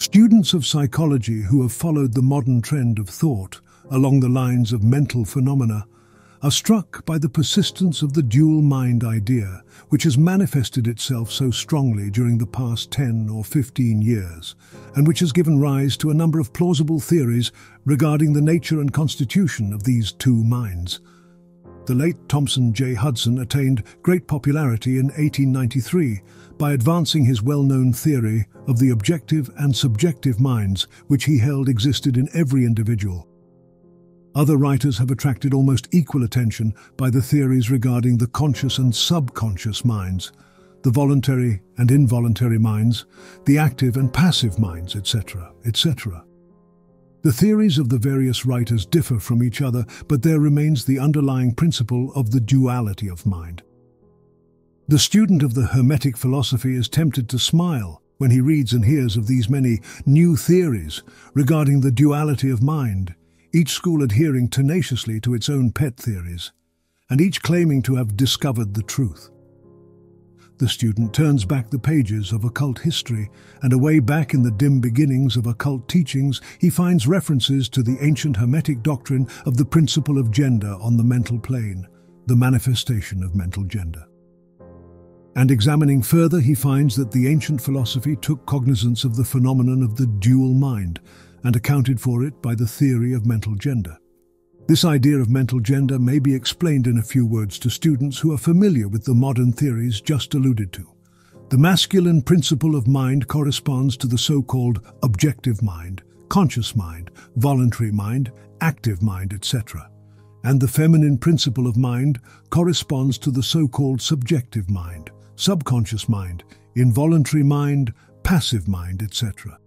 Students of psychology who have followed the modern trend of thought along the lines of mental phenomena are struck by the persistence of the dual mind idea, which has manifested itself so strongly during the past 10 or 15 years, and which has given rise to a number of plausible theories regarding the nature and constitution of these two minds. The late Thomson J. Hudson attained great popularity in 1893 by advancing his well-known theory of the objective and subjective minds, which he held existed in every individual. Other writers have attracted almost equal attention by the theories regarding the conscious and subconscious minds, the voluntary and involuntary minds, the active and passive minds, etc., etc. The theories of the various writers differ from each other, but there remains the underlying principle of the duality of mind. The student of the Hermetic philosophy is tempted to smile when he reads and hears of these many new theories regarding the duality of mind, each school adhering tenaciously to its own pet theories, and each claiming to have discovered the truth. The student turns back the pages of occult history, and away back in the dim beginnings of occult teachings, he finds references to the ancient Hermetic doctrine of the principle of gender on the mental plane, the manifestation of mental gender. And examining further, he finds that the ancient philosophy took cognizance of the phenomenon of the dual mind, and accounted for it by the theory of mental gender. This idea of mental gender may be explained in a few words to students who are familiar with the modern theories just alluded to. The masculine principle of mind corresponds to the so-called objective mind, conscious mind, voluntary mind, active mind, etc. And the feminine principle of mind corresponds to the so-called subjective mind, subconscious mind, involuntary mind, passive mind, etc.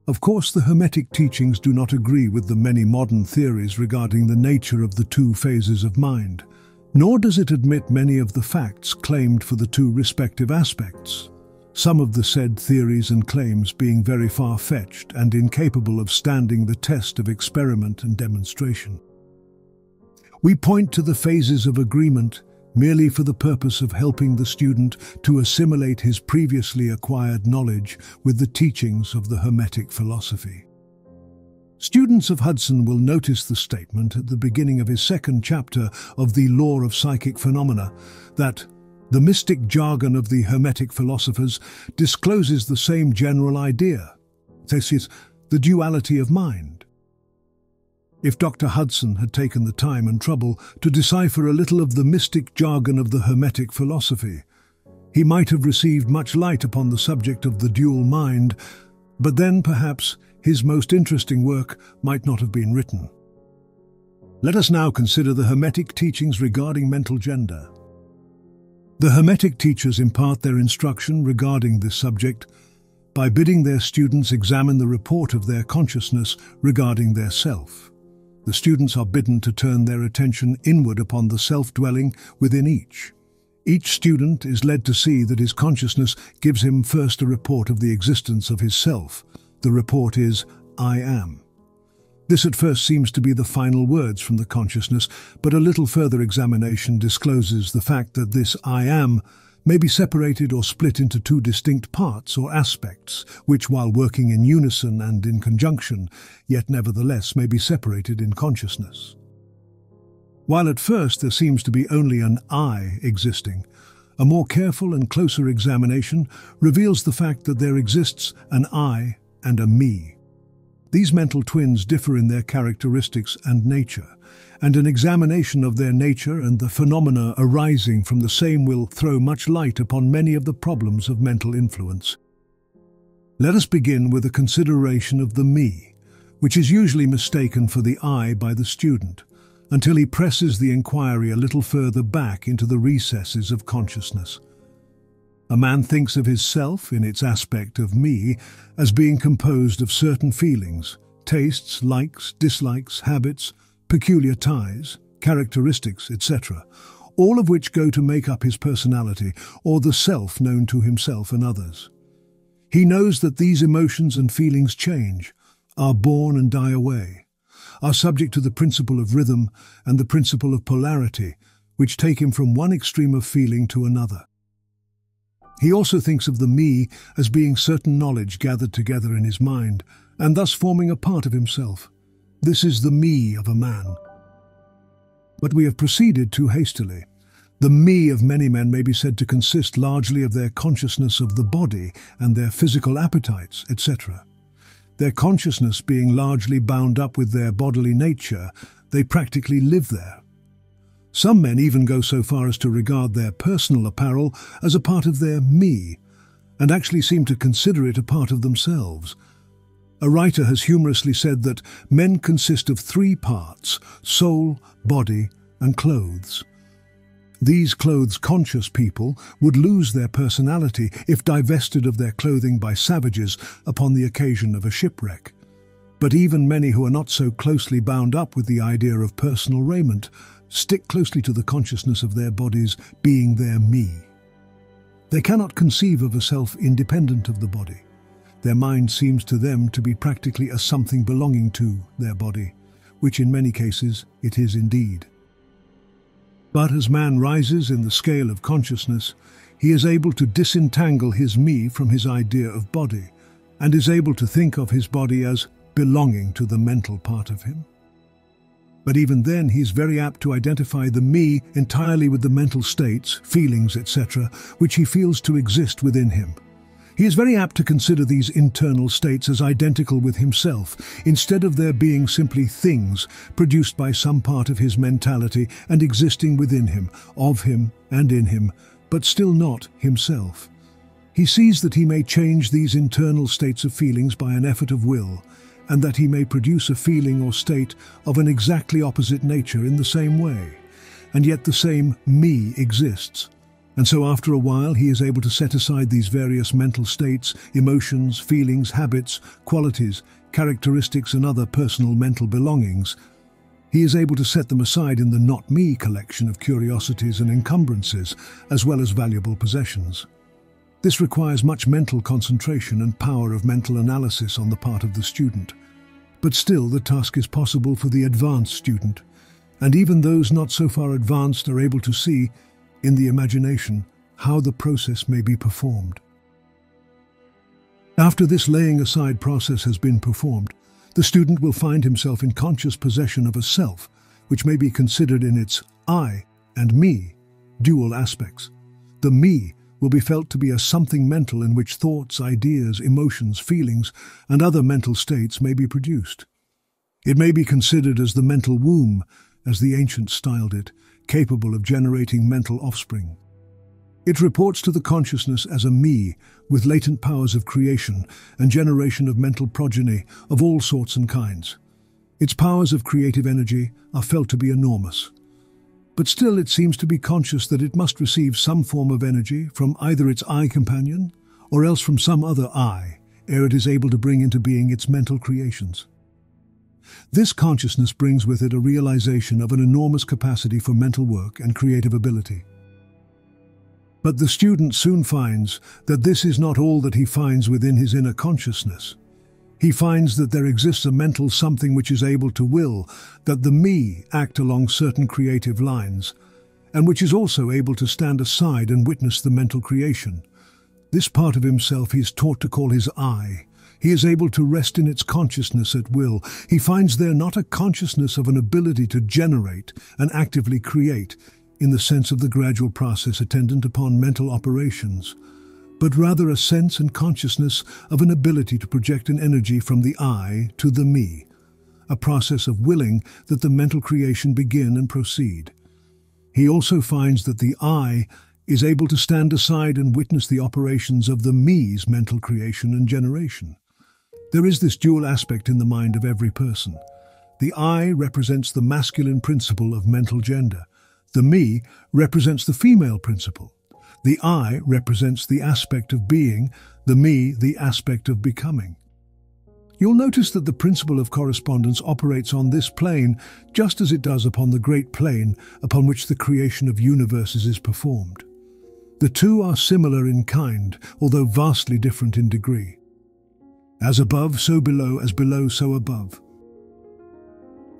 Of course, the Hermetic teachings do not agree with the many modern theories regarding the nature of the two phases of mind, nor does it admit many of the facts claimed for the two respective aspects, some of the said theories and claims being very far-fetched and incapable of standing the test of experiment and demonstration. We point to the phases of agreement merely for the purpose of helping the student to assimilate his previously acquired knowledge with the teachings of the Hermetic philosophy. Students of Hudson will notice the statement at the beginning of his second chapter of the Law of Psychic Phenomena that the mystic jargon of the Hermetic philosophers discloses the same general idea, this is, the duality of mind. If Dr. Hudson had taken the time and trouble to decipher a little of the mystic jargon of the Hermetic philosophy, he might have received much light upon the subject of the dual mind, but then perhaps his most interesting work might not have been written. Let us now consider the Hermetic teachings regarding mental gender. The Hermetic teachers impart their instruction regarding this subject by bidding their students examine the report of their consciousness regarding their self. The students are bidden to turn their attention inward upon the self-dwelling within each. Each student is led to see that his consciousness gives him first a report of the existence of his self. The report is, I am. This at first seems to be the final words from the consciousness, but a little further examination discloses the fact that this I am may be separated or split into two distinct parts or aspects, which, while working in unison and in conjunction, yet nevertheless may be separated in consciousness. While at first there seems to be only an I existing, a more careful and closer examination reveals the fact that there exists an I and a me. These mental twins differ in their characteristics and nature, and an examination of their nature and the phenomena arising from the same will throw much light upon many of the problems of mental influence. Let us begin with a consideration of the me, which is usually mistaken for the I by the student, until he presses the inquiry a little further back into the recesses of consciousness. A man thinks of his self, in its aspect of me, as being composed of certain feelings, tastes, likes, dislikes, habits, peculiar ties, characteristics, etc., all of which go to make up his personality or the self known to himself and others. He knows that these emotions and feelings change, are born and die away, are subject to the principle of rhythm and the principle of polarity, which take him from one extreme of feeling to another. He also thinks of the me as being certain knowledge gathered together in his mind, and thus forming a part of himself. This is the me of a man. But we have proceeded too hastily. The me of many men may be said to consist largely of their consciousness of the body and their physical appetites, etc. Their consciousness being largely bound up with their bodily nature, they practically live there. Some men even go so far as to regard their personal apparel as a part of their me, and actually seem to consider it a part of themselves. A writer has humorously said that men consist of three parts: soul, body, and clothes. These clothes-conscious people would lose their personality if divested of their clothing by savages upon the occasion of a shipwreck. But even many who are not so closely bound up with the idea of personal raiment stick closely to the consciousness of their bodies being their me. They cannot conceive of a self independent of the body. Their mind seems to them to be practically a something belonging to their body, which in many cases it is indeed. But as man rises in the scale of consciousness, he is able to disentangle his me from his idea of body, and is able to think of his body as belonging to the mental part of him. But even then he is very apt to identify the me entirely with the mental states, feelings, etc., which he feels to exist within him. He is very apt to consider these internal states as identical with himself, instead of their being simply things produced by some part of his mentality and existing within him, of him and in him, but still not himself. He sees that he may change these internal states of feelings by an effort of will, and that he may produce a feeling or state of an exactly opposite nature in the same way, and yet the same me exists. And so after a while he is able to set aside these various mental states, emotions, feelings, habits, qualities, characteristics and other personal mental belongings. He is able to set them aside in the not me collection of curiosities and encumbrances, as well as valuable possessions. This requires much mental concentration and power of mental analysis on the part of the student. But still the task is possible for the advanced student, and even those not so far advanced are able to see, in the imagination, how the process may be performed. After this laying aside process has been performed, the student will find himself in conscious possession of a self, which may be considered in its I and me dual aspects. The me will be felt to be a something mental in which thoughts, ideas, emotions, feelings, and other mental states may be produced. It may be considered as the mental womb, as the ancients styled it, capable of generating mental offspring. It reports to the consciousness as a me with latent powers of creation and generation of mental progeny of all sorts and kinds. Its powers of creative energy are felt to be enormous. But still it seems to be conscious that it must receive some form of energy from either its I companion or else from some other I, ere it is able to bring into being its mental creations. This consciousness brings with it a realization of an enormous capacity for mental work and creative ability. But the student soon finds that this is not all that he finds within his inner consciousness. He finds that there exists a mental something which is able to will that the me act along certain creative lines, and which is also able to stand aside and witness the mental creation. This part of himself he is taught to call his I. He is able to rest in its consciousness at will. He finds there not a consciousness of an ability to generate and actively create, in the sense of the gradual process attendant upon mental operations, but rather a sense and consciousness of an ability to project an energy from the I to the me, a process of willing that the mental creation begin and proceed. He also finds that the I is able to stand aside and witness the operations of the me's mental creation and generation. There is this dual aspect in the mind of every person. The I represents the masculine principle of mental gender. The me represents the female principle. The I represents the aspect of being, the me the aspect of becoming. You'll notice that the principle of correspondence operates on this plane just as it does upon the great plane upon which the creation of universes is performed. The two are similar in kind, although vastly different in degree. As above, so below, as below, so above.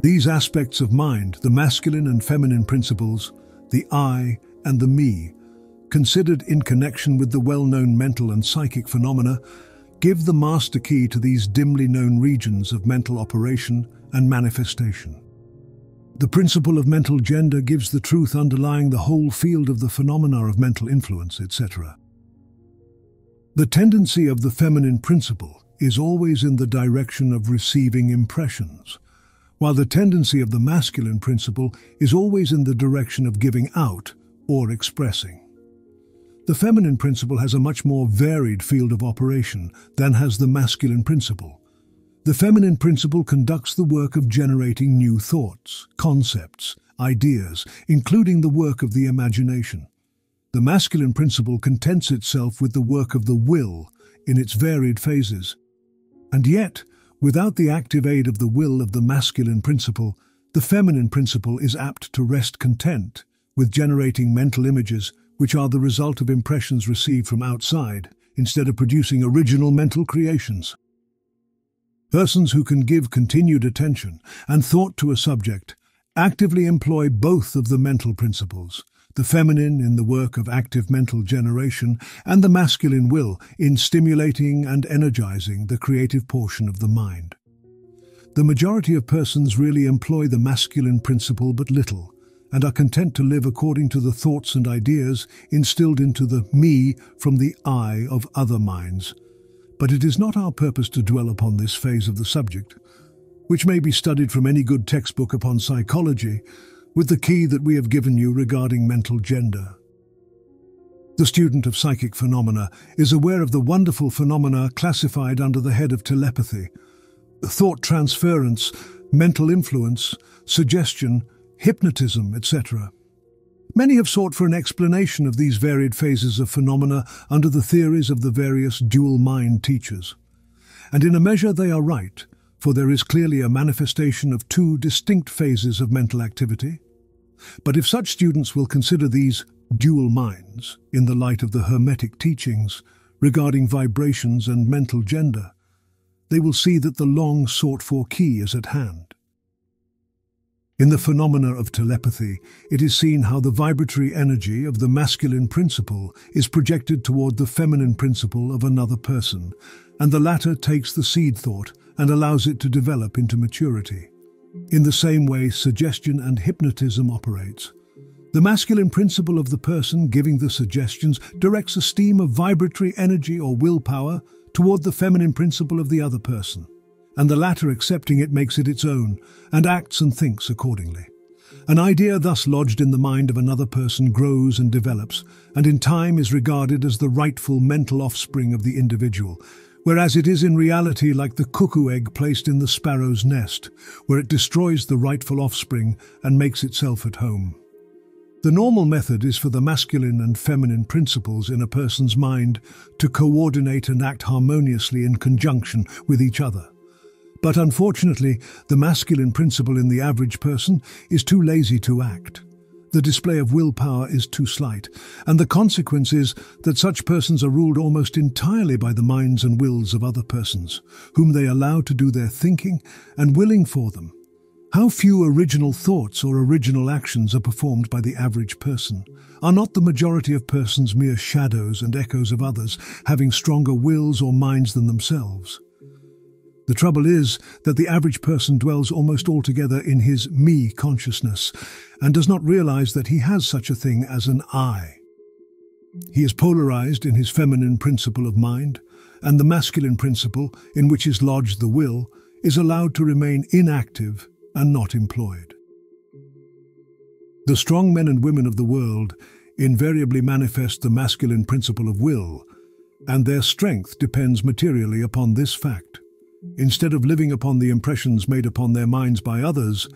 These aspects of mind, the masculine and feminine principles, the I and the me, considered in connection with the well-known mental and psychic phenomena, give the master key to these dimly known regions of mental operation and manifestation. The principle of mental gender gives the truth underlying the whole field of the phenomena of mental influence, etc. The tendency of the feminine principle is always in the direction of receiving impressions, while the tendency of the masculine principle is always in the direction of giving out or expressing. The feminine principle has a much more varied field of operation than has the masculine principle. The feminine principle conducts the work of generating new thoughts, concepts, ideas, including the work of the imagination. The masculine principle contents itself with the work of the will in its varied phases. And yet, without the active aid of the will of the masculine principle, the feminine principle is apt to rest content with generating mental images which are the result of impressions received from outside, instead of producing original mental creations. Persons who can give continued attention and thought to a subject actively employ both of the mental principles, the feminine in the work of active mental generation and the masculine will in stimulating and energizing the creative portion of the mind. The majority of persons really employ the masculine principle but little, and are content to live according to the thoughts and ideas instilled into the me from the I of other minds. But it is not our purpose to dwell upon this phase of the subject, which may be studied from any good textbook upon psychology, with the key that we have given you regarding mental gender. The student of psychic phenomena is aware of the wonderful phenomena classified under the head of telepathy, thought transference, mental influence, suggestion, hypnotism, etc. Many have sought for an explanation of these varied phases of phenomena under the theories of the various dual mind teachers. And in a measure they are right, for there is clearly a manifestation of two distinct phases of mental activity. But if such students will consider these dual minds in the light of the Hermetic teachings regarding vibrations and mental gender, they will see that the long sought-for key is at hand. In the phenomena of telepathy, it is seen how the vibratory energy of the masculine principle is projected toward the feminine principle of another person, and the latter takes the seed thought and allows it to develop into maturity. In the same way, suggestion and hypnotism operates. The masculine principle of the person giving the suggestions directs a stream of vibratory energy or willpower toward the feminine principle of the other person, and the latter, accepting it, makes it its own and acts and thinks accordingly. An idea thus lodged in the mind of another person grows and develops, and in time is regarded as the rightful mental offspring of the individual, whereas it is in reality like the cuckoo egg placed in the sparrow's nest, where it destroys the rightful offspring and makes itself at home. The normal method is for the masculine and feminine principles in a person's mind to coordinate and act harmoniously in conjunction with each other. But unfortunately, the masculine principle in the average person is too lazy to act. The display of willpower is too slight, and the consequence is that such persons are ruled almost entirely by the minds and wills of other persons, whom they allow to do their thinking and willing for them. How few original thoughts or original actions are performed by the average person? Are not the majority of persons mere shadows and echoes of others, having stronger wills or minds than themselves? The trouble is that the average person dwells almost altogether in his me consciousness and does not realize that he has such a thing as an I. He is polarized in his feminine principle of mind, and the masculine principle, in which is lodged the will, is allowed to remain inactive and not employed. The strong men and women of the world invariably manifest the masculine principle of will, and their strength depends materially upon this fact. Instead of living upon the impressions made upon their minds by others,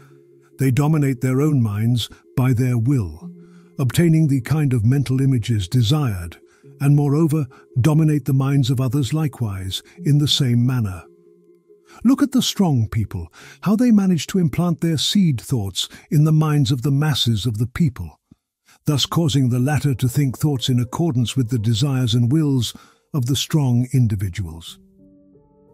they dominate their own minds by their will, obtaining the kind of mental images desired, and moreover dominate the minds of others likewise in the same manner. Look at the strong people, how they manage to implant their seed thoughts in the minds of the masses of the people, thus causing the latter to think thoughts in accordance with the desires and wills of the strong individuals.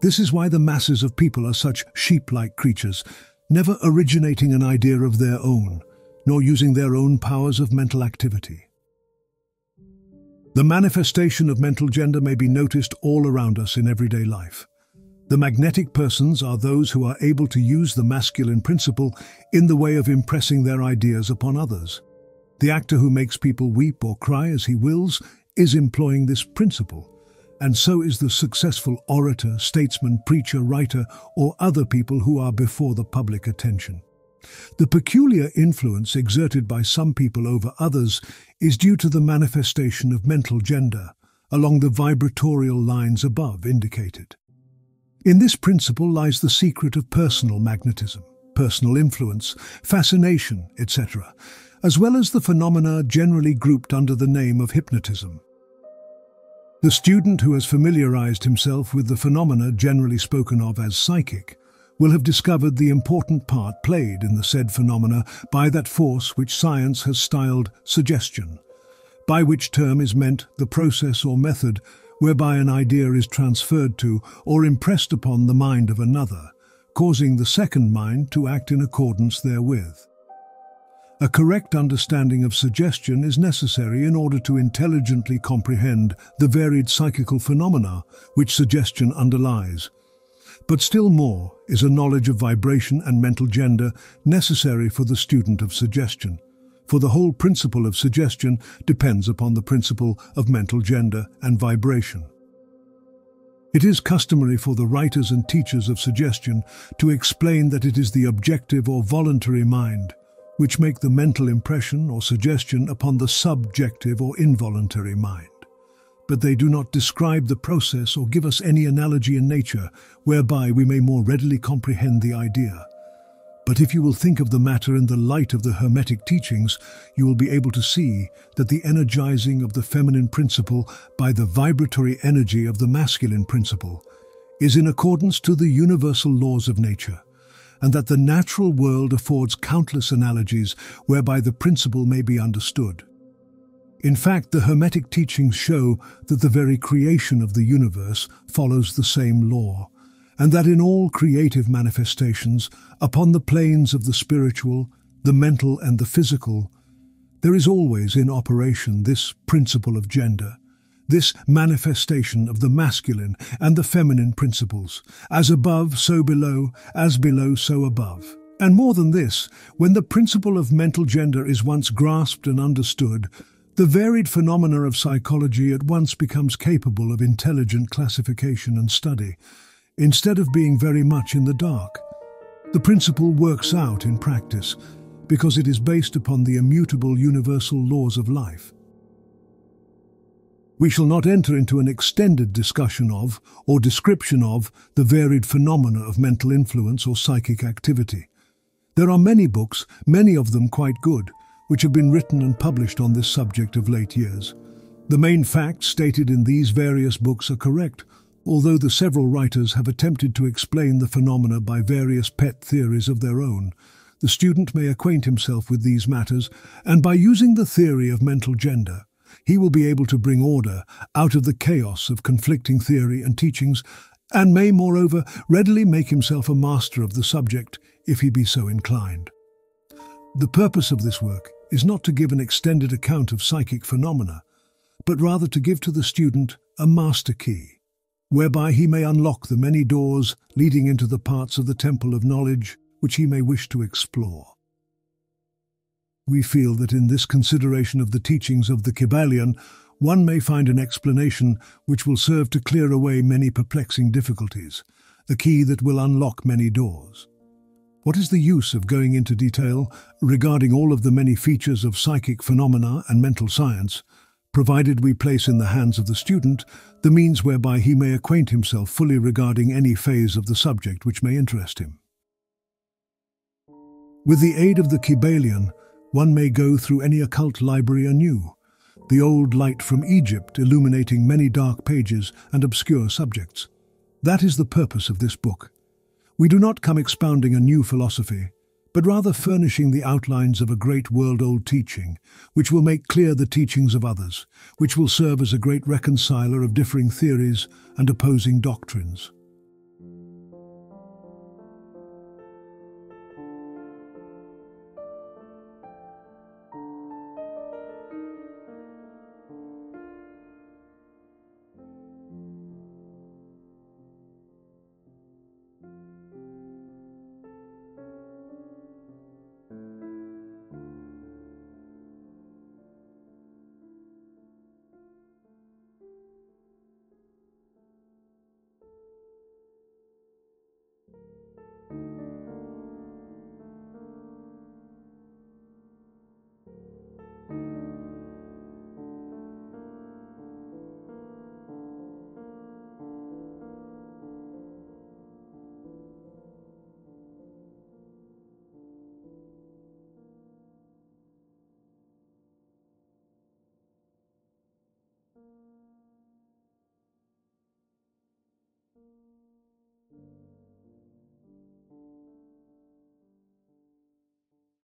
This is why the masses of people are such sheep-like creatures, never originating an idea of their own, nor using their own powers of mental activity. The manifestation of mental gender may be noticed all around us in everyday life. The magnetic persons are those who are able to use the masculine principle in the way of impressing their ideas upon others. The actor who makes people weep or cry as he wills is employing this principle, and so is the successful orator, statesman, preacher, writer, or other people who are before the public attention. The peculiar influence exerted by some people over others is due to the manifestation of mental gender along the vibratorial lines above indicated. In this principle lies the secret of personal magnetism, personal influence, fascination, etc., as well as the phenomena generally grouped under the name of hypnotism. The student who has familiarized himself with the phenomena generally spoken of as psychic will have discovered the important part played in the said phenomena by that force which science has styled suggestion, by which term is meant the process or method whereby an idea is transferred to or impressed upon the mind of another, causing the second mind to act in accordance therewith. A correct understanding of suggestion is necessary in order to intelligently comprehend the varied psychical phenomena which suggestion underlies. But still more is a knowledge of vibration and mental gender necessary for the student of suggestion, for the whole principle of suggestion depends upon the principle of mental gender and vibration. It is customary for the writers and teachers of suggestion to explain that it is the objective or voluntary mind which make the mental impression or suggestion upon the subjective or involuntary mind. But they do not describe the process or give us any analogy in nature whereby we may more readily comprehend the idea. But if you will think of the matter in the light of the Hermetic teachings, you will be able to see that the energizing of the feminine principle by the vibratory energy of the masculine principle is in accordance to the universal laws of nature, and that the natural world affords countless analogies whereby the principle may be understood. In fact, the Hermetic teachings show that the very creation of the universe follows the same law, and that in all creative manifestations, upon the planes of the spiritual, the mental and the physical, there is always in operation this principle of gender, this manifestation of the masculine and the feminine principles, as above, so below, as below, so above. And more than this, when the principle of mental gender is once grasped and understood, the varied phenomena of psychology at once becomes capable of intelligent classification and study, instead of being very much in the dark. The principle works out in practice because it is based upon the immutable universal laws of life. We shall not enter into an extended discussion of or description of the varied phenomena of mental influence or psychic activity. There are many books, many of them quite good, which have been written and published on this subject of late years. The main facts stated in these various books are correct, although the several writers have attempted to explain the phenomena by various pet theories of their own. The student may acquaint himself with these matters, and by using the theory of mental gender, he will be able to bring order out of the chaos of conflicting theory and teachings, and may, moreover, readily make himself a master of the subject if he be so inclined. The purpose of this work is not to give an extended account of psychic phenomena, but rather to give to the student a master key, whereby he may unlock the many doors leading into the parts of the temple of knowledge which he may wish to explore. We feel that in this consideration of the teachings of the Kybalion, one may find an explanation which will serve to clear away many perplexing difficulties, a key that will unlock many doors. What is the use of going into detail regarding all of the many features of psychic phenomena and mental science, provided we place in the hands of the student the means whereby he may acquaint himself fully regarding any phase of the subject which may interest him? With the aid of the Kybalion, one may go through any occult library anew, the old light from Egypt illuminating many dark pages and obscure subjects. That is the purpose of this book. We do not come expounding a new philosophy, but rather furnishing the outlines of a great world-old teaching, which will make clear the teachings of others, which will serve as a great reconciler of differing theories and opposing doctrines.